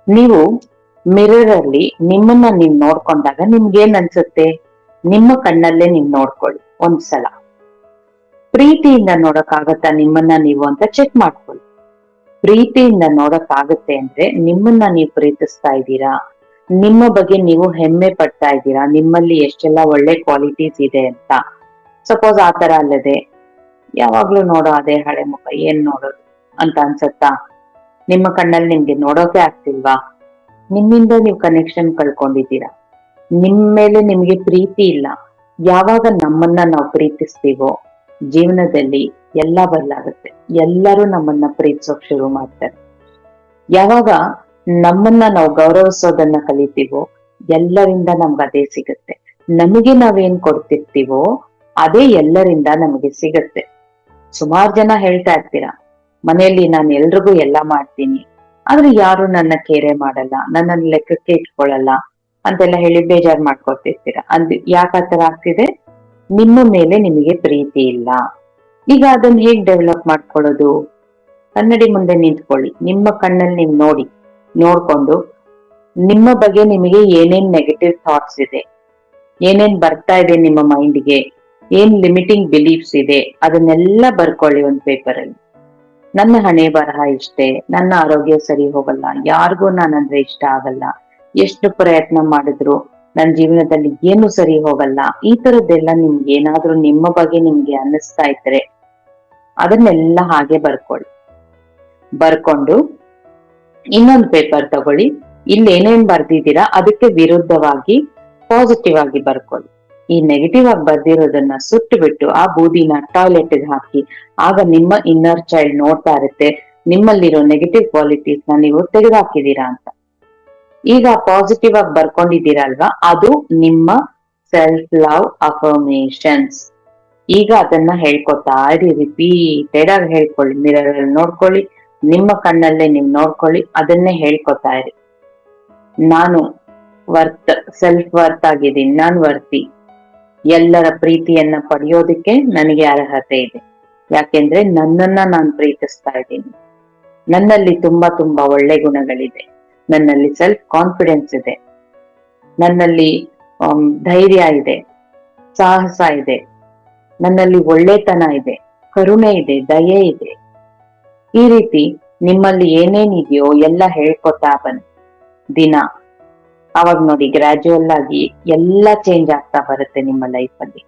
ನೀವು ಮಿರರ್ ಅಲ್ಲಿ ನಿಮ್ಮನ್ನ ನೀವ್ ನೋಡ್ಕೊಂಡಾಗ ನಿಮ್ಗೇನ್ ಅನ್ಸುತ್ತೆ? ನಿಮ್ಮ ಕಣ್ಣಲ್ಲೇ ನೀವ್ ನೋಡ್ಕೊಳ್ಳಿ ಒಂದ್ಸಲ. ಪ್ರೀತಿಯಿಂದ ನೋಡಕ್ಕಾಗತ್ತಾ ನಿಮ್ಮನ್ನ ನೀವು ಅಂತ ಚೆಕ್ ಮಾಡ್ಕೊಳ್ಳಿ. ಪ್ರೀತಿಯಿಂದ ನೋಡಕ್ಕಾಗತ್ತೆ ಅಂದ್ರೆ ನಿಮ್ಮನ್ನ ನೀವು ಪ್ರೀತಿಸ್ತಾ ಇದ್ದೀರಾ, ನಿಮ್ಮ ಬಗ್ಗೆ ನೀವು ಹೆಮ್ಮೆ ಪಡ್ತಾ ಇದ್ದೀರಾ, ನಿಮ್ಮಲ್ಲಿ ಎಷ್ಟೆಲ್ಲಾ ಒಳ್ಳೆ ಕ್ವಾಲಿಟೀಸ್ ಇದೆ ಅಂತ. ಸಪೋಸ್ ಆತರ ಅಲ್ಲದೆ ಯಾವಾಗ್ಲೂ ನೋಡೋ ಅದೇ ಹಳೆ ಮುಖ ಏನ್ ನೋಡೋದು ಅಂತ ಅನ್ಸತ್ತಾ? ನಿಮ್ಮ ಕಣ್ಣಲ್ಲಿ ನಿಮ್ಗೆ ನೋಡೋಕೆ ಆಗ್ತಿಲ್ವಾ? ನಿಮ್ಮಿಂದ ನೀವು ಕನೆಕ್ಷನ್ ಕಳ್ಕೊಂಡಿದ್ದೀರಾ, ನಿಮ್ ಮೇಲೆ ನಿಮ್ಗೆ ಪ್ರೀತಿ ಇಲ್ಲ. ಯಾವಾಗ ನಮ್ಮನ್ನ ನಾವು ಪ್ರೀತಿಸ್ತೀವೋ ಜೀವನದಲ್ಲಿ ಎಲ್ಲ ಬದಲಾಗುತ್ತೆ. ಎಲ್ಲರೂ ನಮ್ಮನ್ನ ಪ್ರೀತಿಸೋಕ್ ಶುರು ಮಾಡ್ತಾರೆ. ಯಾವಾಗ ನಮ್ಮನ್ನ ನಾವು ಗೌರವಿಸೋದನ್ನ ಕಲಿತೀವೋ ಎಲ್ಲರಿಂದ ನಮ್ಗೆ ಅದೇ ಸಿಗುತ್ತೆ. ನಮಗೆ ನಾವೇನ್ ಕೊಡ್ತಿರ್ತೀವೋ ಅದೇ ಎಲ್ಲರಿಂದ ನಮಗೆ ಸಿಗತ್ತೆ. ಸುಮಾರು ಜನ ಹೇಳ್ತಾ ಇರ್ತೀರಾ, ಮನೆಯಲ್ಲಿ ನಾನು ಎಲ್ರಿಗೂ ಎಲ್ಲ ಮಾಡ್ತೀನಿ ಆದ್ರೆ ಯಾರು ನನ್ನ ಕೇರೆ ಮಾಡಲ್ಲ, ನನ್ನನ್ನು ಲೆಕ್ಕಕ್ಕೆ ಇಟ್ಕೊಳಲ್ಲ ಅಂತೆಲ್ಲ ಹೇಳಿ ಬೇಜಾರ್ ಮಾಡ್ಕೊತಿರ್ತೀರಾ. ಯಾಕೆ ಆತರ ಆಗ್ತಿದೆ? ನಿಮ್ಮ ಮೇಲೆ ನಿಮಗೆ ಪ್ರೀತಿ ಇಲ್ಲ. ಈಗ ಅದನ್ನ ಹೇಗ್ ಡೆವಲಪ್ ಮಾಡ್ಕೊಳ್ಳೋದು? ಕನ್ನಡಿ ಮುಂದೆ ನಿಂತ್ಕೊಳ್ಳಿ, ನಿಮ್ಮ ಕಣ್ಣಲ್ಲಿ ನೀವು ನೋಡಿ, ನೋಡ್ಕೊಂಡು ನಿಮ್ಮ ಬಗ್ಗೆ ನಿಮಗೆ ಏನೇನ್ ನೆಗೆಟಿವ್ ಥಾಟ್ಸ್ ಇದೆ, ಏನೇನ್ ಬರ್ತಾ ಇದೆ ನಿಮ್ಮ ಮೈಂಡ್ಗೆ, ಏನ್ ಲಿಮಿಟಿಂಗ್ ಬಿಲೀಫ್ಸ್ ಇದೆ ಅದನ್ನೆಲ್ಲ ಬರ್ಕೊಳ್ಳಿ ಒಂದ್ ಪೇಪರ್ ಅಲ್ಲಿ. ನನ್ನ ಹಣೆ ಬರಹ ಇಷ್ಟೇ, ನನ್ನ ಆರೋಗ್ಯ ಸರಿ ಹೋಗಲ್ಲ, ಯಾರಿಗೂ ನಾನಂದ್ರೆ ಇಷ್ಟ ಆಗಲ್ಲ, ಎಷ್ಟು ಪ್ರಯತ್ನ ಮಾಡಿದ್ರು ನನ್ನ ಜೀವನದಲ್ಲಿ ಏನು ಸರಿ ಹೋಗಲ್ಲ, ಈ ತರದ್ದೆಲ್ಲ ನಿಮ್ಗೆ ಏನಾದ್ರೂ ನಿಮ್ಮ ಬಗ್ಗೆ ನಿಮ್ಗೆ ಅನ್ನಿಸ್ತಾ ಇದ್ರೆ ಅದನ್ನೆಲ್ಲ ಹಾಗೆ ಬರ್ಕೊಳ್ಳಿ. ಬರ್ಕೊಂಡು ಇನ್ನೊಂದು ಪೇಪರ್ ತಗೊಳ್ಳಿ, ಇಲ್ಲಿ ಏನೇನ್ ಬರ್ದಿದ್ದೀರಾ ಅದಕ್ಕೆ ವಿರುದ್ಧವಾಗಿ ಪಾಸಿಟಿವ್ ಆಗಿ ಬರ್ಕೊಳ್ಳಿ. ಈ ನೆಗೆಟಿವ್ ಆಗಿ ಬರ್ದಿರೋದನ್ನ ಸುಟ್ಟು ಬಿಟ್ಟು ಆ ಬೂದಿನ ಟಾಯ್ಲೆಟ್ಗೆ ಹಾಕಿ. ಆಗ ನಿಮ್ಮ ಇನ್ನರ್ ಚೈಲ್ಡ್ ನೋಡ್ತಾ ಇರುತ್ತೆ ನಿಮ್ಮಲ್ಲಿರೋ ನೆಗೆಟಿವ್ ಕ್ವಾಲಿಟೀಸ್ ನ ನೀವು ತೆಗೆದುಹಾಕಿದೀರಾ ಅಂತ. ಈಗ ಪಾಸಿಟಿವ್ ಆಗಿ ಬರ್ಕೊಂಡಿದ್ದೀರಾ ಅಲ್ವಾ, ಅದು ನಿಮ್ಮ ಸೆಲ್ಫ್ ಲವ್ ಅಫರ್ಮೇಶನ್ಸ್. ಈಗ ಅದನ್ನ ಹೇಳ್ಕೊತಾ ಇರಿ, ರಿಪೀಟೆಡ್ ಆಗಿ ಹೇಳ್ಕೊಳ್ಳಿ. ಮಿರರ್ ಅಲ್ಲಿ ನೋಡ್ಕೊಳ್ಳಿ, ನಿಮ್ಮ ಕಣ್ಣಲ್ಲೇ ನೀವು ನೋಡ್ಕೊಳ್ಳಿ, ಅದನ್ನೇ ಹೇಳ್ಕೊತಾ ಇರಿ. ನಾನು ಸೆಲ್ಫ್ ವರ್ತ್ ಆಗಿದ್ದೀನಿ, ನಾನ್ ವರ್ತಿ, ಎಲ್ಲರ ಪ್ರೀತಿಯನ್ನ ಪಡೆಯೋದಕ್ಕೆ ನನಗೆ ಅರ್ಹತೆ ಇದೆ. ಯಾಕೆಂದ್ರೆ ನನ್ನನ್ನ ನಾನು ಪ್ರೀತಿಸ್ತಾ ಇದ್ದೀನಿ, ನನ್ನಲ್ಲಿ ತುಂಬಾ ತುಂಬಾ ಒಳ್ಳೆ ಗುಣಗಳಿದೆ, ನನ್ನಲ್ಲಿ ಸೆಲ್ಫ್ ಕಾನ್ಫಿಡೆನ್ಸ್ ಇದೆ, ನನ್ನಲ್ಲಿ ಧೈರ್ಯ ಇದೆ, ಸಾಹಸ ಇದೆ, ನನ್ನಲ್ಲಿ ಒಳ್ಳೆತನ ಇದೆ, ಕರುಣೆ ಇದೆ, ದಯೆ ಇದೆ. ಈ ರೀತಿ ನಿಮ್ಮಲ್ಲಿ ಏನೇನಿದೆಯೋ ಎಲ್ಲ ಹೇಳ್ಕೊತಾ ಬನ್ನಿ ದಿನ. ಅವಾಗ ನೋಡಿ ಗ್ರಾಜುವಲ್ ಆಗಿ ಎಲ್ಲ ಚೇಂಜ್ ಆಗ್ತಾ ಬರುತ್ತೆ ನಿಮ್ಮ ಲೈಫಲ್ಲಿ.